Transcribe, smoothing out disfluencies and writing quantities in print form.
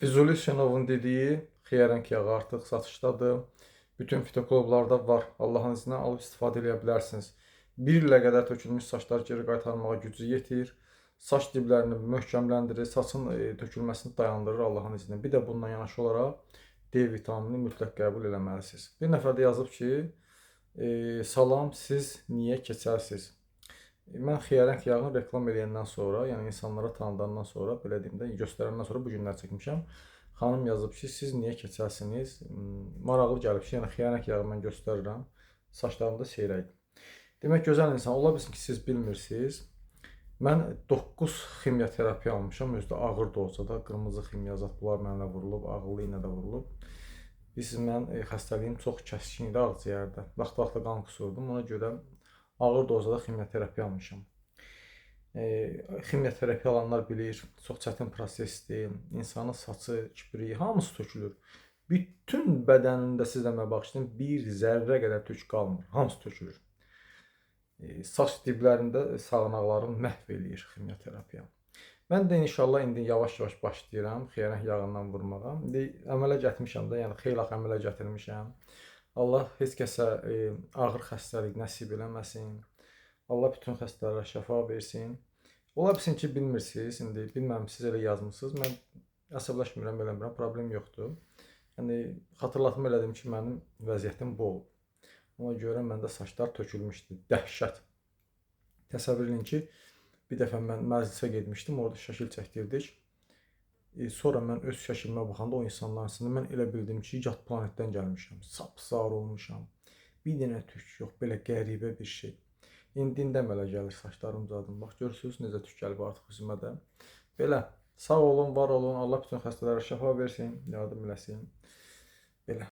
Füzuli Hüseynovun dediyi xiyarənk yağı artıq satışdadır. Bütün fitoklublarda var. Allahın izni ilə alıb istifadə edə bilərsiniz. 1 ilə qədər tökülmüş saçları geri qaytarmağa gücü yetir. Saç diblərini möhkəmləndirir, saçın tökülməsini dayandırır Allahın izni ilə. Bir də bundan yanaşı olaraq D vitaminini mütləq qəbul eləməlisiniz. Bir nəfər də yazıb ki, salam, siz niyə keçərsiniz? Mən xiyarənk yağını reklam eləyəndən sonra, yəni insanlara tanıdandan sonra, belə deyim də, göstərəndən sonra bu günlər çəkmişəm. Xanım yazıb ki, siz niyə keçərsiniz? Maraqlı gəlib ki, yəni xiyarənk yağı mən göstərirəm. Saçlarım da seyrəkdir. Demək, gözəl insan, ola bilsin ki, siz bilmirsiniz. Mən 9 ximioterapiya almışam, özü də ağır dozada, qırmızı ximiyazatlar mənimlə vurulub, ağıllı iynə də vurulub. Bilirsiniz, mən xəstəliyim çox kəskin idi ağciyərdə. Vaxt-vaxtla qan qusurdum, ona görə ağır dozada ximioterapiya almışam. Ximioterapiya alanlar bilir, çox çətin prosesdir. İnsanın saçı, kipriyi, hamısı tökülür. Bütün bədənində siz demə bağışlayın, bir zərrə qədər tük qalmır. Hamısı tökülür. Saç diblərində sağanaqların məhv eləyir ximioterapiya. Mən də inşallah indi yavaş-yavaş başlayıram xiyarənk yağından vurmağa. İndi əmələ gətirmişəm də, yəni xeyli əmələ gətirmişəm. Allah heç kəsə ağır xəstəlik nəsib eləməsin. Allah bütün xəstələrə şəfa versin. Ola bilsin ki, bilmirsiniz, indi bilmirəm, siz elə yazmısınız. Mən əsəbləşmirəm, eləmirəm, problem yoxdur. Yəni, xatırlatma elədim ki, mənim vəziyyətim bu olub. Ona görə məndə saçlar tökülmüşdü, dəhşət. Təsəvvür edin ki, bir dəfə mən məclisə getmişdim, orada şəkil çəkdirdik. Sonra mən öz şəkilimə baxanda o insanların içində mən elə bildim ki, yad planetdən gəlmişəm. Sapsarı olmuşam. Bir dənə tük yox, belə qəribə bir şey. İndi əmələ gəlir saçlarım uzadım. Bax, görürsünüz necə tük gəlib artıq üzümə də. Belə, sağ olun, var olun. Allah bütün xəstələrə şəfa versin, yardım eləsin. Belə.